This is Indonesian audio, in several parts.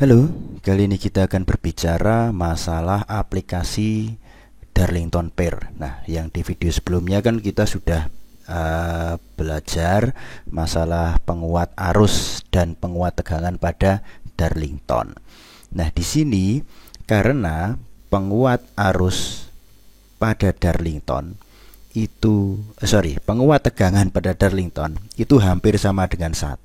Halo, kali ini kita akan berbicara masalah aplikasi Darlington Pair. Nah, yang di video sebelumnya kan kita sudah belajar masalah penguat arus dan penguat tegangan pada Darlington. Nah, di sini karena penguat arus pada Darlington penguat tegangan pada Darlington itu hampir sama dengan 1.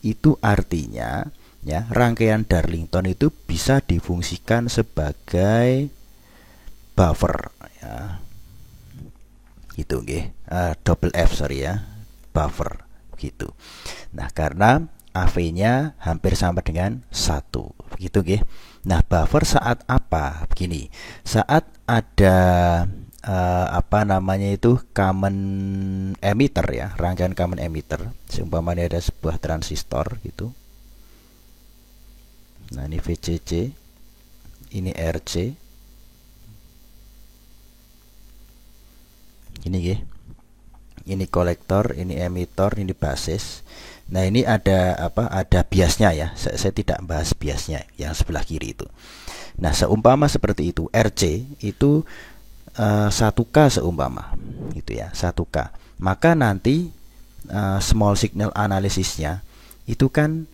Itu artinya ya, rangkaian Darlington itu bisa difungsikan sebagai buffer ya. Gitu nggih. Double F ya. Buffer gitu. Nah, karena AV-nya hampir sama dengan 1. Begitu nggih. Nah, buffer saat apa? Begini. Saat ada common emitter ya, rangkaian common emitter. Seumpamanya ada sebuah transistor gitu. Nah, ini VCC, ini RC, ini kolektor, ini emitor, ini basis. Nah, ini ada biasnya ya. Saya tidak bahas biasnya yang sebelah kiri itu. Nah, seumpama seperti itu, RC itu 1K seumpama gitu ya, 1K. Maka nanti small signal analisisnya itu kan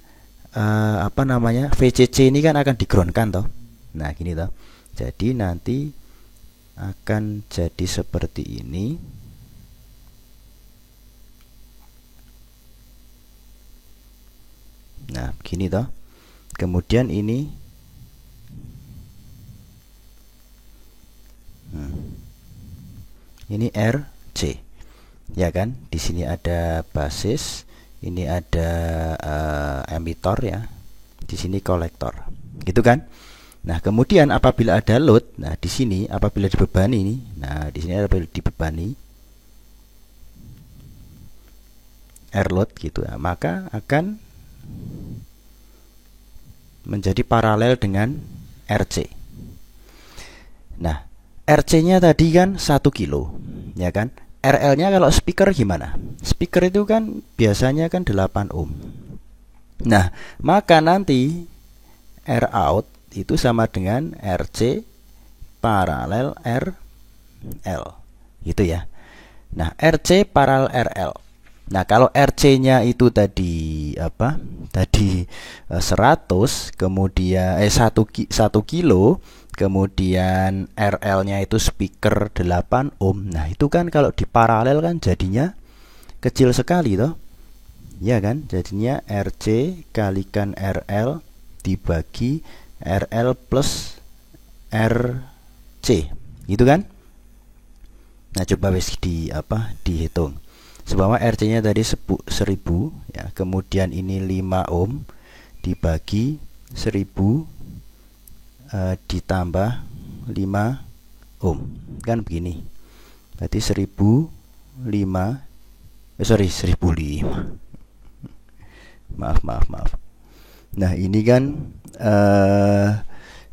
VCC ini kan akan digroundkan toh. Nah, gini toh. Jadi nanti akan jadi seperti ini. Nah, begini toh. Kemudian ini ini RC. Ya kan? Di sini ada basis, ini ada emitor ya. Di sini kolektor. Gitu kan? Nah, kemudian apabila ada load, nah di sini apabila dibebani ini, nah di sini apabila dibebani air load gitu ya, maka akan menjadi paralel dengan RC. Nah, RC-nya tadi kan 1 kilo, ya kan? RL-nya kalau speaker gimana? Speaker itu kan biasanya kan 8 ohm. Nah, maka nanti R out itu sama dengan RC paralel RL. Gitu ya. Nah, RC paralel RL. Nah, kalau RC-nya itu tadi 100, kemudian 1 kilo, kemudian RL-nya itu speaker 8 ohm. Nah, itu kan kalau diparalel kan jadinya kecil sekali toh. Ya kan? Jadinya RC kalikan RL dibagi RL plus RC. Gitu kan? Nah, coba wis dihitung. Sebab RC-nya tadi 1000 ya, kemudian ini 5 ohm dibagi 1000 ditambah 5 ohm. Kan begini. Berarti 1005 1005. Maaf. Nah, ini kan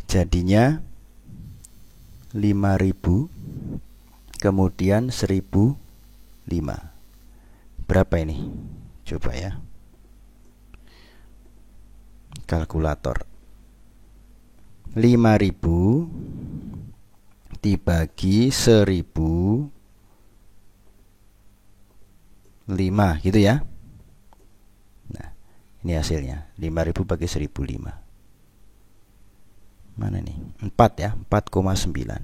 jadinya 5000 kemudian 1005. Berapa ini? Coba ya. Kalkulator. 5000 dibagi 1005 gitu ya. Nah, ini hasilnya. 5000 bagi 1005. Mana nih? 4 ya, 4,9.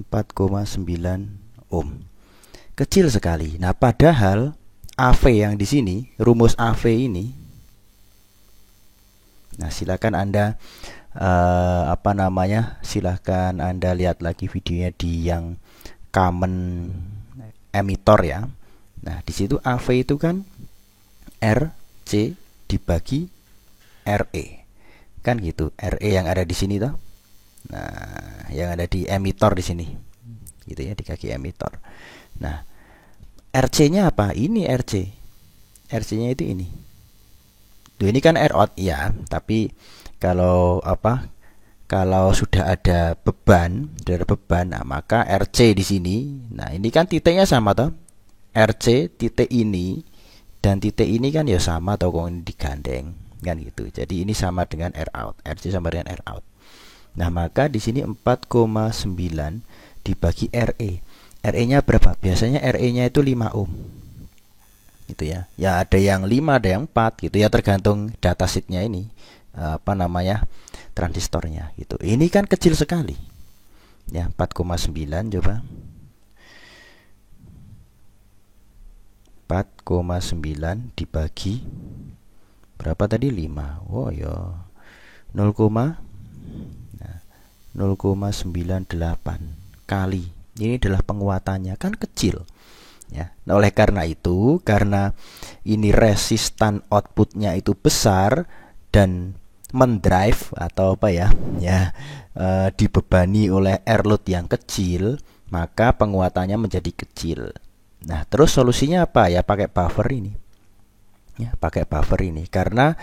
4,9 ohm. Kecil sekali. Nah, padahal AV yang di sini, rumus AV ini, nah silakan Anda silakan Anda lihat lagi videonya di yang common emitter ya. Nah, di situ AV itu kan RC dibagi RE. Kan gitu. RE yang ada di sini toh. Nah, yang ada di emitter di sini. Gitu ya, di kaki emitter. Nah, RC-nya apa? Ini RC. RC-nya itu ini. Tuh, ini kan R out ya, tapi kalau sudah ada beban, nah maka RC di sini. Nah, ini kan titiknya sama toh. RC titik ini dan titik ini kan ya sama toh, kok ini digandeng. kan gitu. Jadi ini sama dengan R out, RC sama dengan R out. Nah, maka di sini 4,9 dibagi RE. RE-nya berapa? Biasanya RE-nya itu 5 ohm. Gitu ya. Ya ada yang 5, ada yang 4 gitu ya, tergantung datasheetnya ini. Apa namanya? Transistornya gitu. Ini kan kecil sekali. Ya, 4,9 coba. 4,9 dibagi berapa tadi? 5. Oh ya. 0, 0,98 kali. Ini adalah penguatannya, kan kecil. Ya. Nah, oleh karena itu, karena ini resistan outputnya itu besar dan mendrive atau apa ya, dibebani oleh R load yang kecil, maka penguatannya menjadi kecil. Nah, terus solusinya apa? Ya pakai buffer ini. Ya, pakai buffer ini karena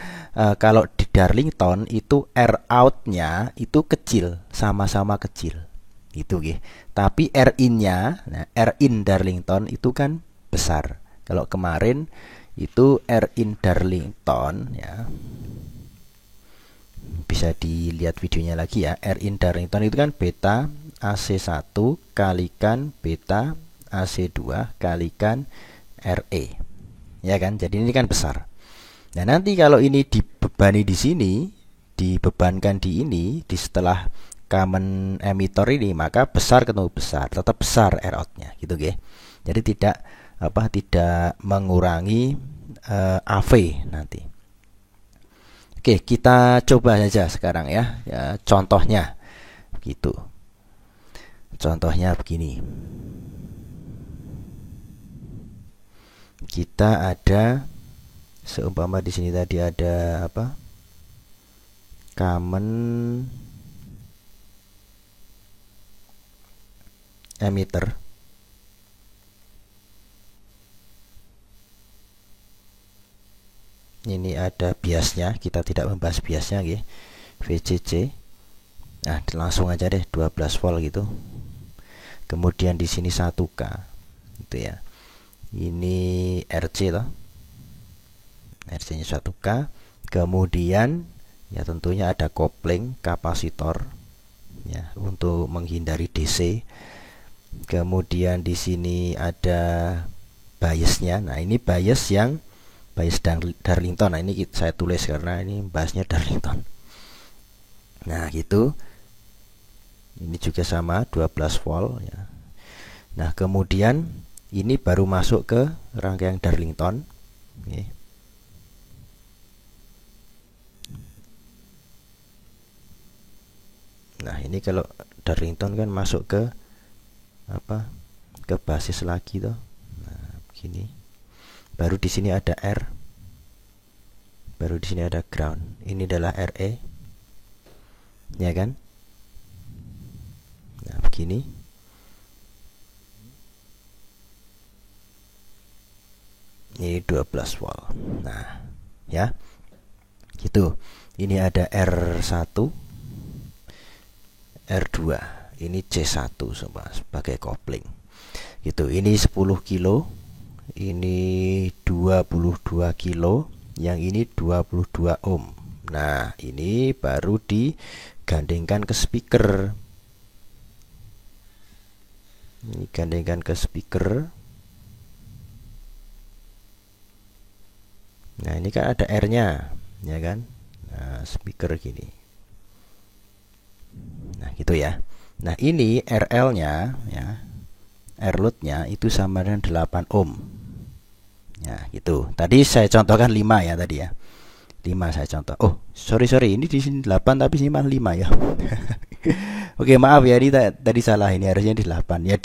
kalau di Darlington itu R out-nya itu kecil, sama-sama kecil. Itu nggih. Tapi R in-nya, nah R in Darlington itu kan besar. Kalau kemarin itu R in Darlington ya. Bisa dilihat videonya lagi ya. R in Darlington itu kan beta AC1 kalikan beta AC2 kalikan RE. Ya kan? Jadi ini kan besar. Nah, nanti kalau ini dibebani di sini, dibebankan di ini, di setelah common emitter ini, maka besar ketemu besar, tetap besar R out-nya gitu nggih. Jadi tidak mengurangi AV nanti. Oke, kita coba saja sekarang ya, contohnya gitu. Contohnya begini. Kita ada seumpama di sini tadi ada apa? Common emitter. Ini ada biasnya, kita tidak membahas biasnya nggih. VCC. Nah, langsung aja deh 12 volt gitu. Kemudian di sini 1K. Gitu ya. Ini RC toh. RC-nya 1K. Kemudian ya tentunya ada kopling kapasitor ya untuk menghindari DC. Kemudian di sini ada biasnya. Nah, ini bias Darlington. Nah, ini saya tulis karena ini bahasnya Darlington. Nah, gitu. Ini juga sama 12 volt ya. Nah, kemudian ini baru masuk ke rangkaian Darlington. Oke. Nah, ini kalau Darlington kan masuk ke apa? Ke basis lagi toh. Nah, begini. Baru di sini ada R. Baru di sini ada ground. Ini adalah RE. Ya kan? Nah, begini. Ini 12 volt. Nah, ya. Gitu. Ini ada R1, R2. Ini C1 sebagai kopling. Gitu. Ini 10 kilo. Ini 22 kilo. Yang ini 22 ohm. Nah, ini baru digandengkan ke speaker. Ini gandengkan ke speaker. Nah, ini kan ada R-nya, ya kan? Nah, speaker gini. Nah, gitu ya. Nah, ini RL-nya ya. R load-nya itu sama dengan 8 ohm. Ya, gitu. Tadi saya contohkan 5 ya tadi ya. 5 saya contoh. Oh, sorry, ini di sini 8 tapi sini malah 5 ya. Oke, maaf ya, ini tadi salah, ini harusnya di 8. Ya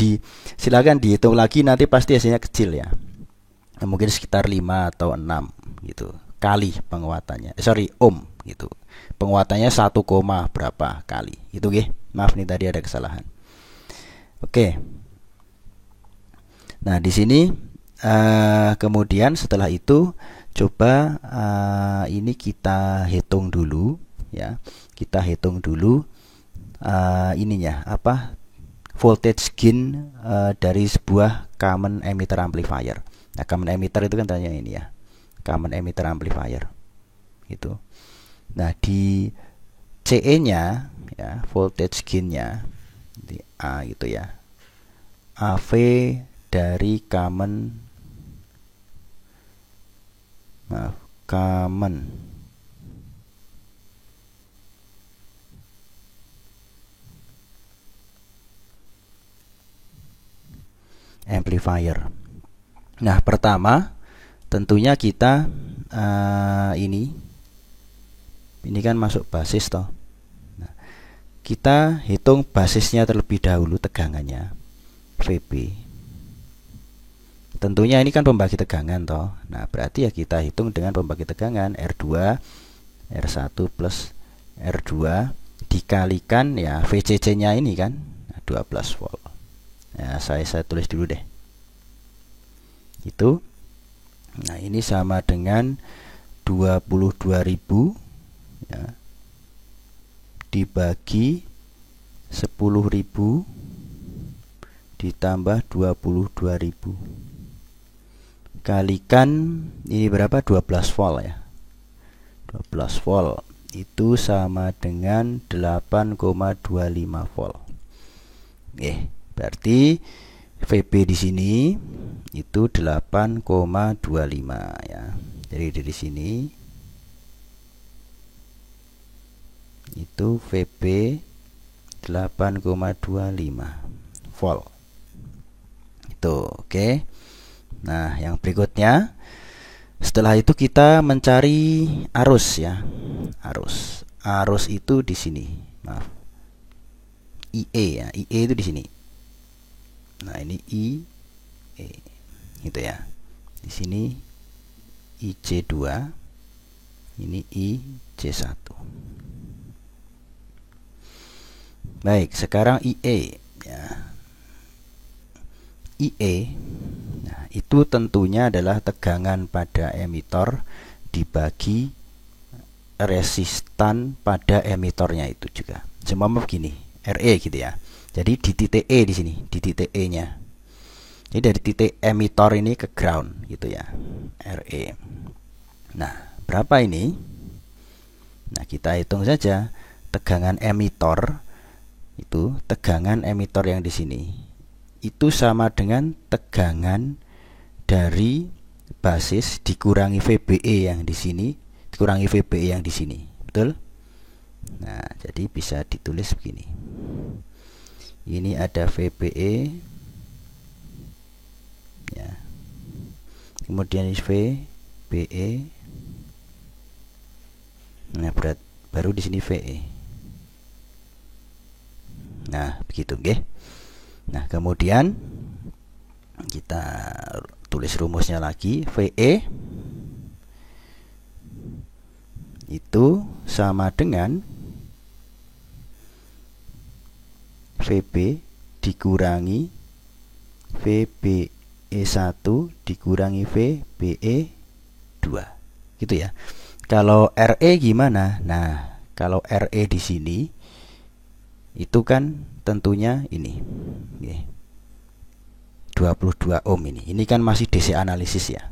silakan dihitung lagi, nanti pasti hasilnya kecil ya. Mungkin sekitar 5 atau 6 gitu. Kali penguatannya. Ohm gitu. Penguatannya 1, berapa kali. Itu nggih. Maaf nih tadi ada kesalahan. Oke. Nah, di sini kemudian setelah itu coba ini kita hitung dulu ya. Kita hitung dulu ininya apa? Voltage gain dari sebuah common emitter amplifier. Nah, common emitter itu kan tanya ini ya. Common emitter amplifier. gitu. Nah, di CE-nya ya, voltage gain-nya di A gitu ya. AV dari common amplifier. Nah, pertama tentunya kita ini kan masuk basis toh. Nah, kita hitung basisnya terlebih dahulu, tegangannya VB. Tentunya ini kan pembagi tegangan toh. Nah, berarti ya kita hitung dengan pembagi tegangan R2 R1 plus R2 dikalikan ya VCC-nya ini kan 12 volt. Ya, saya tulis dulu deh. Itu. Nah, ini sama dengan 22.000 ya, dibagi 10.000 ditambah 22.000 kalikan ini berapa? 12 volt ya. 12 volt itu sama dengan 8,25 volt. Berarti VB di sini itu 8,25 ya. Jadi dari sini itu VB 8,25 volt. Itu oke. Nah, yang berikutnya setelah itu kita mencari arus ya. Arus itu di sini. Maaf. IE ya. IE itu di sini. Nah, ini IE gitu ya. Di sini IC2. Ini IC1. Baik, sekarang IE ya. IE nah, itu tentunya adalah tegangan pada emitor dibagi resistan pada emitornya itu juga. Cuma begini, RE gitu ya. Jadi di titik E di sini, di titik E-nya. Jadi dari titik emitor ini ke ground gitu ya. RE. Nah, berapa ini? Nah, kita hitung saja tegangan emitor itu, tegangan emitor yang di sini itu sama dengan tegangan dari basis dikurangi VBE yang di sini dikurangi VBE yang di sini, betul? Nah, jadi bisa ditulis begini. Ini ada VBE ya. Kemudian ini VBE. Nah, baru di sini VE. Nah, begitu nggih. Nah, kemudian kita tulis rumusnya lagi. VE itu sama dengan VB dikurangi VBE1 dikurangi VBE2. Gitu ya. Kalau RE gimana? Nah, kalau RE di sini itu kan tentunya ini 22 ohm ini. Ini kan masih DC analisis ya.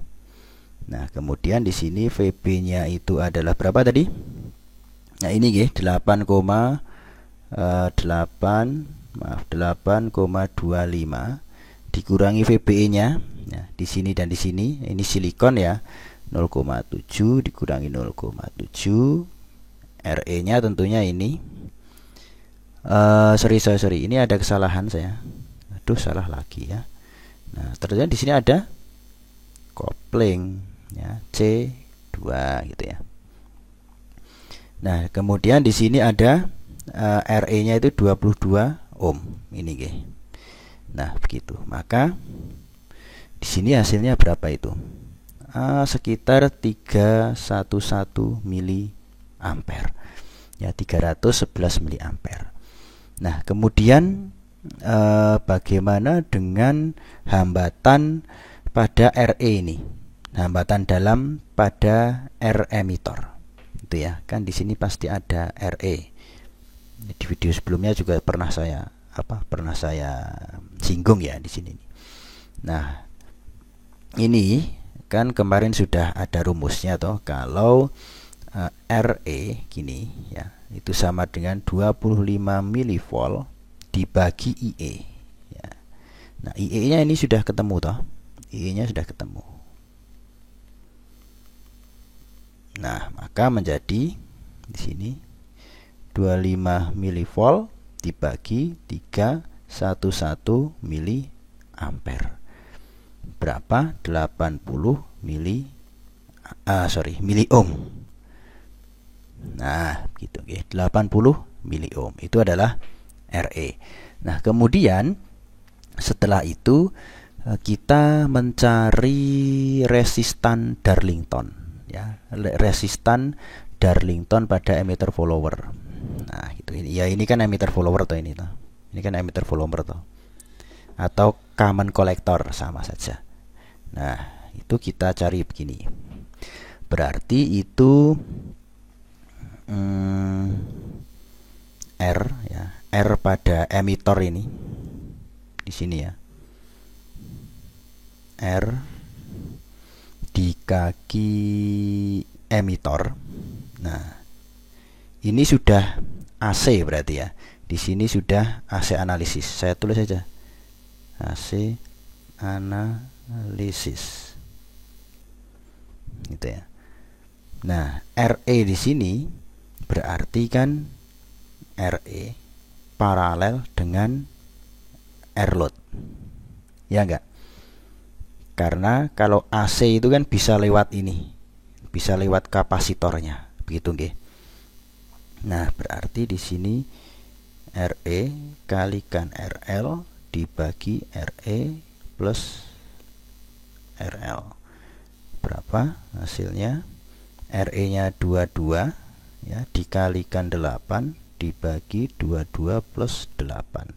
Nah, kemudian di sini VB-nya itu adalah berapa tadi? Nah, ini 8,25 dikurangi VBE-nya. Nah, di sini dan di sini ini silikon ya. 0,7 dikurangi 0,7. RE-nya tentunya ini sorry, ini ada kesalahan saya. Aduh, salah lagi ya. Nah, ternyata di sini ada kopling ya, C2 gitu ya. Nah, kemudian di sini ada RE-nya itu 22 ohm ini nggih. Nah, begitu. Maka di sini hasilnya berapa itu? Sekitar 311 mili ampere. Ya, 311 mili ampere. Nah, kemudian bagaimana dengan hambatan pada RE ini? Hambatan dalam pada R emitor. Itu ya, kan di sini pasti ada RE. Di video sebelumnya juga pernah saya singgung ya di sini. Nah, ini kan kemarin sudah ada rumusnya toh, kalau RE gini ya, itu sama dengan 25 milivolt dibagi IE ya. Nah, IE-nya ini sudah ketemu toh. IE-nya sudah ketemu. Nah, maka menjadi di sini 25 milivolt dibagi 311 mili ampere. Berapa? 80 mili mili ohm. Nah, gitu ya. 80 mili ohm itu adalah RE. Nah, kemudian setelah itu kita mencari resistan Darlington ya, resistan Darlington pada emitter follower. Nah, gitu ya, ini kan emitter follower tuh ini tuh. Ini kan emitter follower tuh. Atau common collector sama saja. Nah, itu kita cari begini. Berarti itu R ya, R pada emitor ini di sini ya. R di kaki emitor. Nah, ini sudah AC berarti ya. Di sini sudah AC analisis. Saya tulis saja. AC analisis. Gitu ya. Nah, RE di sini berarti kan RE paralel dengan R load. Ya enggak? Karena kalau AC itu kan bisa lewat ini. Bisa lewat kapasitornya. Begitu nggih. Nah, berarti di sini RE kalikan RL dibagi RE plus RL. Berapa hasilnya? RE-nya 22 ya, dikalikan 8 dibagi 22 plus 8.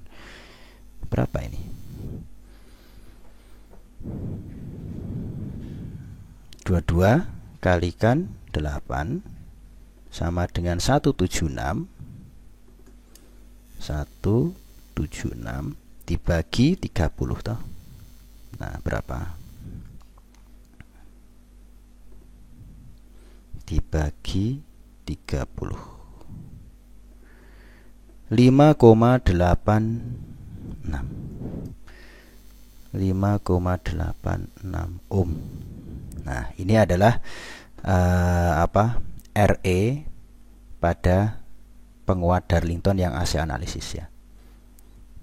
Berapa ini? 22 kalikan 8 sama dengan 176. 176 dibagi 30 toh. Nah, berapa? Dibagi 30. 5,86. 5,86 ohm. Nah, ini adalah RE pada penguat Darlington yang AC analisis ya.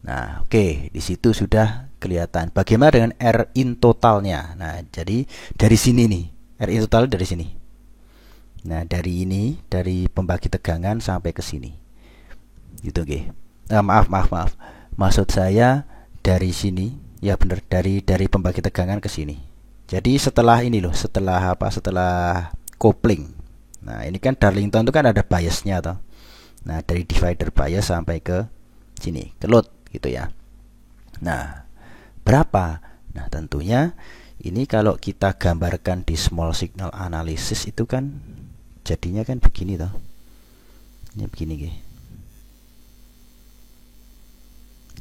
Nah, oke, di situ sudah kelihatan. Bagaimana dengan R in totalnya? Nah, jadi dari sini nih, R in total dari sini. Nah, dari ini, dari pembagi tegangan sampai ke sini. Gitu, oke. Maaf. Maksud saya dari sini, ya benar, dari pembagi tegangan ke sini. Jadi setelah ini loh, setelah coupling. Nah, ini kan Darlington itu kan ada biasnya toh. Nah, dari divider bias sampai ke sini, ke load gitu ya. Nah, berapa? Nah, tentunya ini kalau kita gambarkan di small signal analysis itu kan jadinya kan begini toh. Ini begini gitu.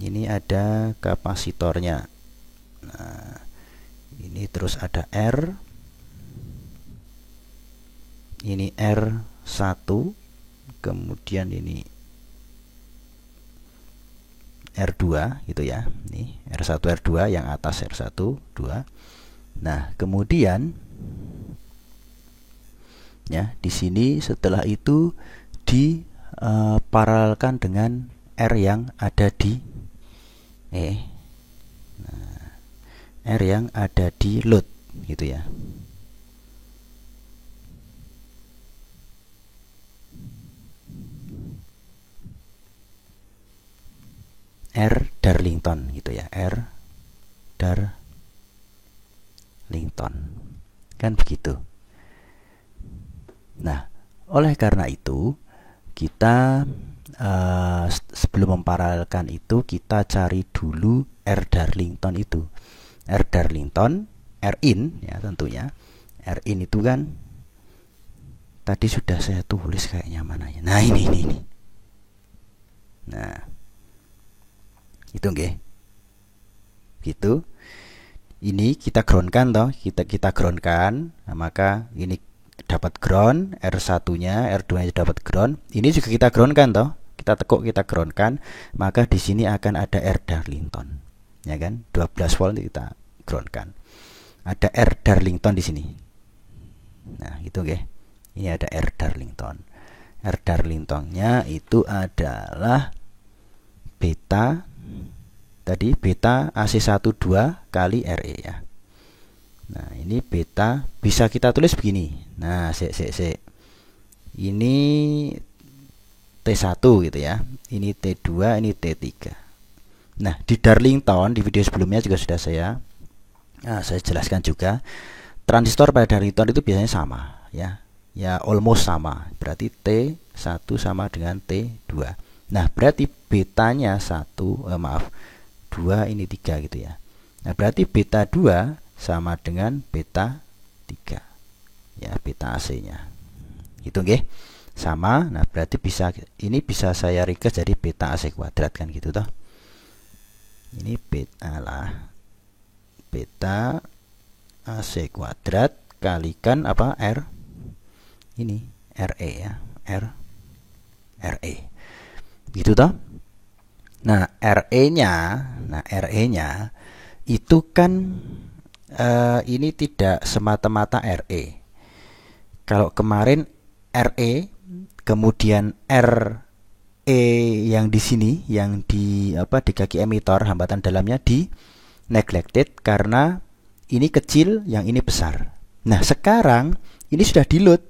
Ini ada kapasitornya. Nah, ini terus ada R. Ini R1, kemudian ini R2 gitu ya. Ini R1 R2 yang atas R1 2. Nah, kemudian ya, di sini setelah itu diparalelkan dengan R yang ada di R yang ada di load gitu ya. R Darlington gitu ya, R Darlington kan begitu. Nah, oleh karena itu kita sebelum memparalelkan itu kita cari dulu R Darlington itu. R Darlington, R in ya tentunya. R in itu kan tadi sudah saya tulis kayaknya mananya. Nah, ini. Nah, itu nggih. Gitu. Ini kita groundkan toh, kita groundkan. Nah, maka ini dapat ground, R1-nya, R2-nya dapat ground. Ini juga kita groundkan toh. Kita tekuk, kita groundkan, maka di sini akan ada R Darlington. Ya kan? 12 volt kita groundkan. Ada R Darlington di sini. Nah, gitu nggih. Ini ada R Darlington. R Darlingtonnya itu adalah beta tadi, beta AC12 kali RE ya. Nah, ini beta bisa kita tulis begini. Nah, ini T1 gitu ya. Ini T2, ini T3. Nah, di Darlington di video sebelumnya juga sudah saya jelaskan juga. Transistor pada Darlington itu biasanya sama ya. Ya almost sama. Berarti T1 sama dengan T2. Nah, berarti betanya 2 ini 3 gitu ya. Nah, berarti beta 2 sama dengan beta 3. Ya, beta AC-nya. Gitu nggih. Sama. Nah, berarti ini bisa saya ringkas jadi beta AC kuadrat kan gitu toh. Ini beta AC kuadrat kalikan apa? R ini RE ya. RE. Gitu toh. Nah, RE-nya itu kan ini tidak semata-mata RE. Kalau kemarin RE, kemudian RE yang di sini, yang di kaki emitor, hambatan dalamnya di neglected karena ini kecil, yang ini besar. Nah, sekarang ini sudah di load.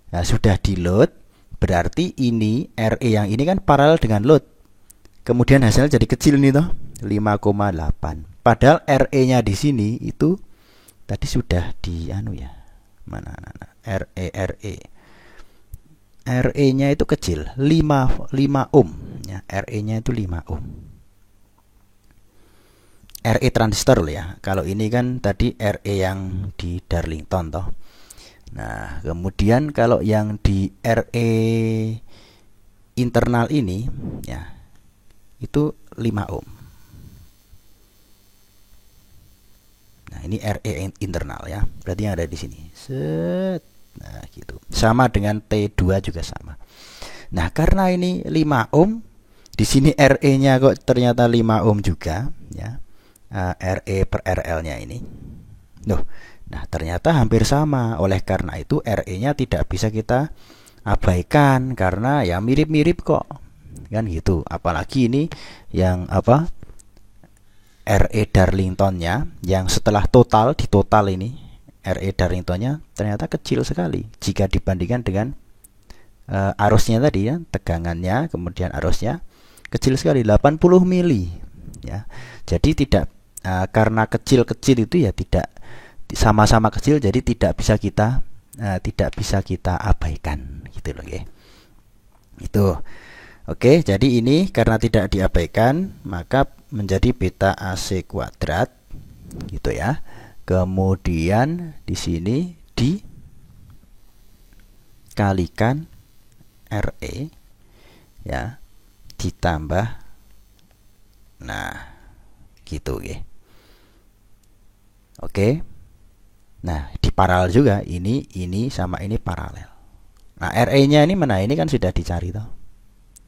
Nah, sudah di load, berarti ini RE yang ini kan paralel dengan load. Kemudian hasilnya jadi kecil nih toh, 5,8. Padahal RE-nya di sini itu tadi sudah di ya. Mana RE. RE-nya itu kecil, 5 ohm ya. RE-nya itu 5 ohm. RE transistor loh ya. Kalau ini kan tadi RE yang di Darlington toh. Nah, kemudian kalau yang di RE internal ini ya, itu 5 ohm. Nah, ini RE internal ya. Berarti yang ada di sini. Set. Nah, gitu. Sama dengan T2 juga sama. Nah, karena ini 5 ohm, di sini RE-nya kok ternyata 5 ohm juga ya. RE per RL-nya ini. Loh. Nah, ternyata hampir sama. Oleh karena itu RE-nya tidak bisa kita abaikan karena ya mirip-mirip kok. Kan gitu. Apalagi ini yang RE Darlingtonnya yang setelah di total ini RE Darlingtonnya ternyata kecil sekali jika dibandingkan dengan arusnya tadi ya, tegangannya kemudian arusnya kecil sekali, 80 mili ya. Jadi tidak karena kecil-kecil itu ya tidak sama-sama kecil, jadi tidak bisa kita abaikan gitu loh ya. Itu. Oke, jadi ini karena tidak diabaikan maka menjadi beta AC kuadrat gitu ya. Kemudian di sini dikalikan RE ya, ditambah gitu ya. Oke. Nah, di paralel juga ini sama ini paralel. Nah, RE-nya ini mana? Ini kan sudah dicari toh.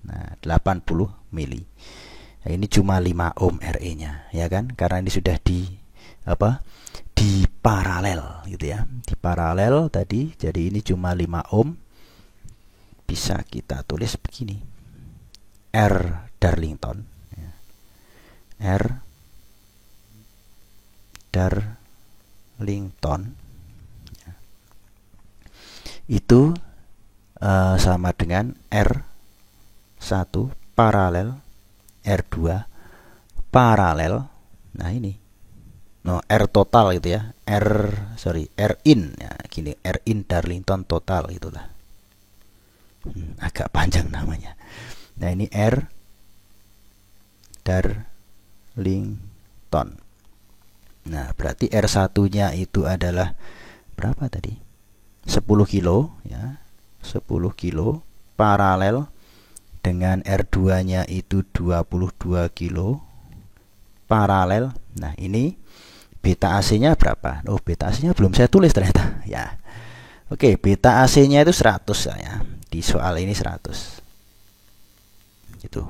Nah, 80 mili. Nah, ini cuma 5 ohm RE-nya, ya kan? Karena ini sudah di paralel gitu ya. Di paralel tadi, jadi ini cuma 5 ohm. Bisa kita tulis begini. R Darlington ya. R Darlington ya. Itu sama dengan R1 paralel R2 paralel. Nah, ini R total gitu ya. R in ya, gini, R in Darlington total itulah. Agak panjang namanya. Nah, ini R Darlington. Nah, berarti R1-nya itu adalah berapa tadi? 10 kilo ya. 10 kilo paralel dengan R2-nya itu 22 kilo paralel. Nah, ini beta AC-nya berapa? Oh, beta AC-nya belum saya tulis ternyata ya. Oke, beta AC-nya itu 100 ya. Di soal ini 100. Gitu.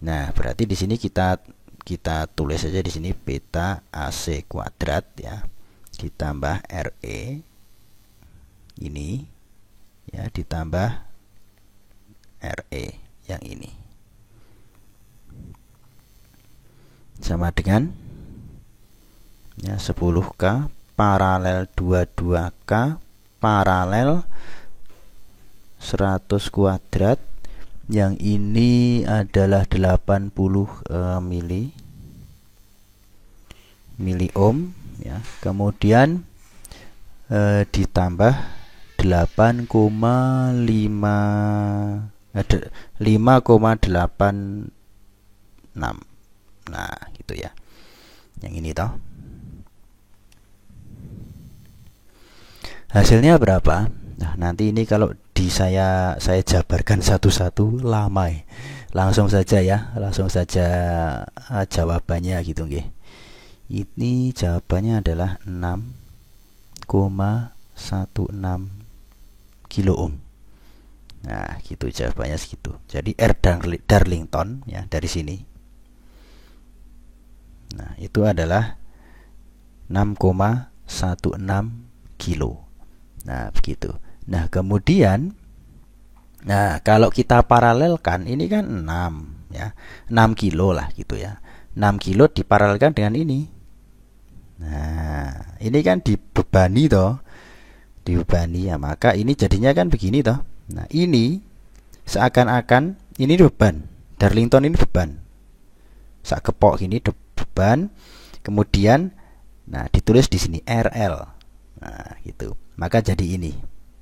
Nah, berarti di sini kita tulis saja di sini beta AC kuadrat ya, ditambah RE ini ya, ditambah RE yang ini. Sama dengan ya 10K paralel 22K paralel 100 kuadrat, yang ini adalah 80 mili ohm ya. Kemudian ditambah 5,86. Nah, gitu ya. Yang ini toh. Hasilnya berapa? Nah, nanti ini kalau saya jabarkan satu-satu lama ya. Langsung saja ya, langsung saja jawabannya gitu nggih. Ini jawabannya adalah 6,16 kilo ohm. Nah, gitu jawabannya segitu. Jadi R Darlington ya dari sini. Nah, itu adalah 6,16 kilo. Nah, begitu. Nah, kemudian kalau kita paralelkan ini kan 6 ya. 6 kilo lah gitu ya. 6 kilo diparalelkan dengan ini. Nah, ini kan dibebani toh. Dibebani ya, maka ini jadinya kan begini toh. Nah, ini seakan-akan ini beban. Darlington ini beban. Sak kepok gini beban. Kemudian nah ditulis di sini RL. Nah, gitu. Maka jadi ini.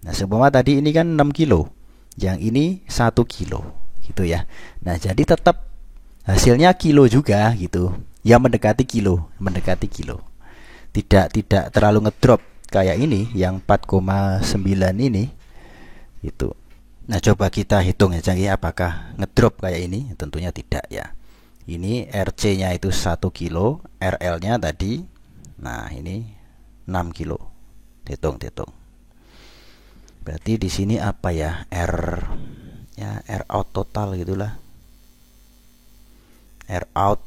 Nah, seumpama tadi ini kan 6 kilo. Yang ini 1 kilo gitu ya. Nah, jadi tetap hasilnya kilo juga gitu. Ya mendekati kilo. Tidak terlalu ngedrop kayak ini yang 4,9 ini itu. Nah, coba kita hitung ya, apakah ngedrop kayak ini? Tentunya tidak ya. Ini RC-nya itu 1 kilo, RL-nya tadi nah ini 6 kilo. Hitung. Berarti di sini apa ya? R out total gitulah. R out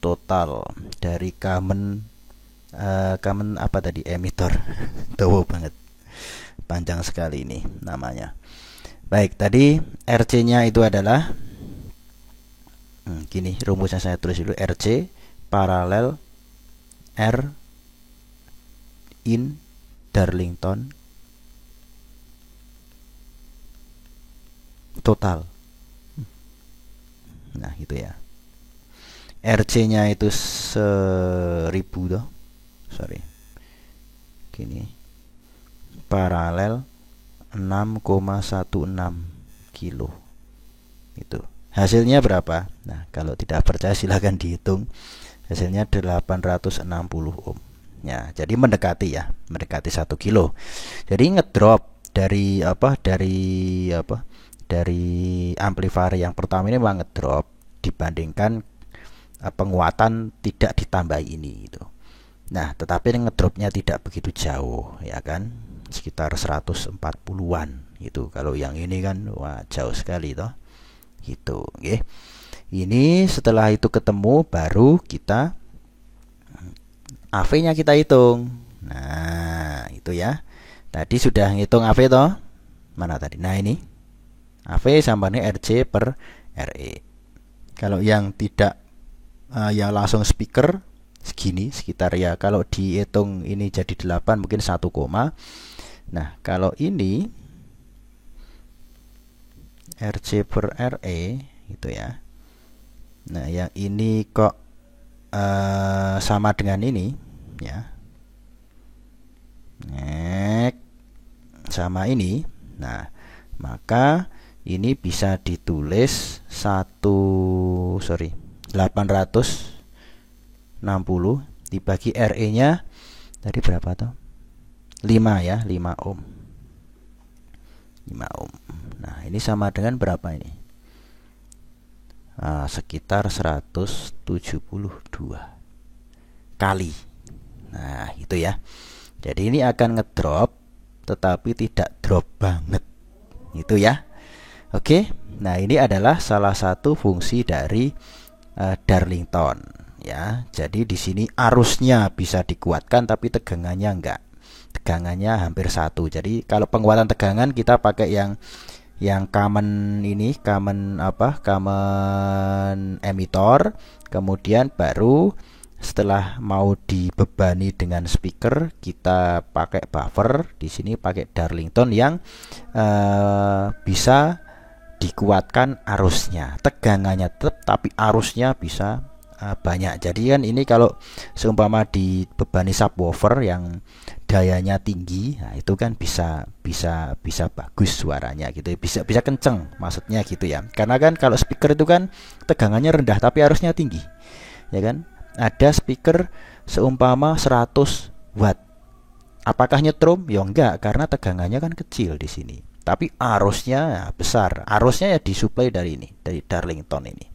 total dari common apa tadi, emitor. Tahu banget. Panjang sekali ini namanya. Baik, tadi RC-nya itu adalah gini, rumusnya saya tulis dulu. RC paralel R in Darlington total. Nah, gitu ya. RC-nya itu 1000 toh. Sorry. Gini. Paralel 6,16 kilo. Itu. Hasilnya berapa? Nah, kalau tidak percaya silahkan dihitung. Hasilnya 860 ohm. Ya, jadi mendekati 1 kilo. Jadi ngedrop dari amplifier yang pertama ini memang ngedrop dibandingkan penguatan tidak ditambah ini gitu. Nah, tetapi ngedropnya tidak begitu jauh ya kan, sekitar 140-an gitu. Kalau yang ini kan wah jauh sekali toh. Gitu, nggih. Ini setelah itu ketemu baru kita AV-nya kita hitung. Nah, itu ya. Tadi sudah ngitung AV toh. Mana tadi? Nah, ini AV sama dengan RC per RE. Kalau yang tidak yang langsung speaker segini sekitar ya, kalau dihitung ini jadi 8 mungkin 1, nah kalau ini RC per RE gitu ya. Nah, yang ini kok sama dengan ini ya, sama ini. Nah, maka ini bisa ditulis 860 dibagi RE-nya tadi berapa toh? 5 ya, 5 ohm. 5 ohm. Nah, ini sama dengan berapa ini? Sekitar 172 kali. Nah, itu ya. Jadi ini akan ngedrop tetapi tidak drop banget. Itu ya. Oke. Nah, ini adalah salah satu fungsi dari Darlington ya. Jadi di sini arusnya bisa dikuatkan tapi tegangannya enggak. Tegangannya hampir satu. Jadi kalau penguatan tegangan kita pakai yang common ini, common emitter. Kemudian baru setelah mau dibebani dengan speaker kita pakai buffer. Di sini pakai Darlington yang bisa dikuatkan arusnya. Tegangannya tetap tapi arusnya bisa banyak. Jadi kan ini kalau seumpama dibebani subwoofer yang dayanya tinggi, nah itu kan bisa bagus suaranya gitu. Bisa kenceng maksudnya gitu ya. Karena kan kalau speaker itu kan tegangannya rendah tapi arusnya tinggi. Ya kan? Ada speaker seumpama 100 watt. Apakah nyetrum? Ya enggak, karena tegangannya kan kecil di sini. Tapi arusnya besar. Arusnya ya disuplai dari Darlington ini.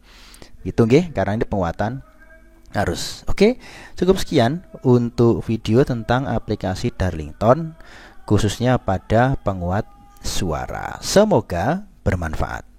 Gitu nggih, karena ini penguatan arus. Oke, cukup sekian untuk video tentang aplikasi Darlington khususnya pada penguat suara. Semoga bermanfaat.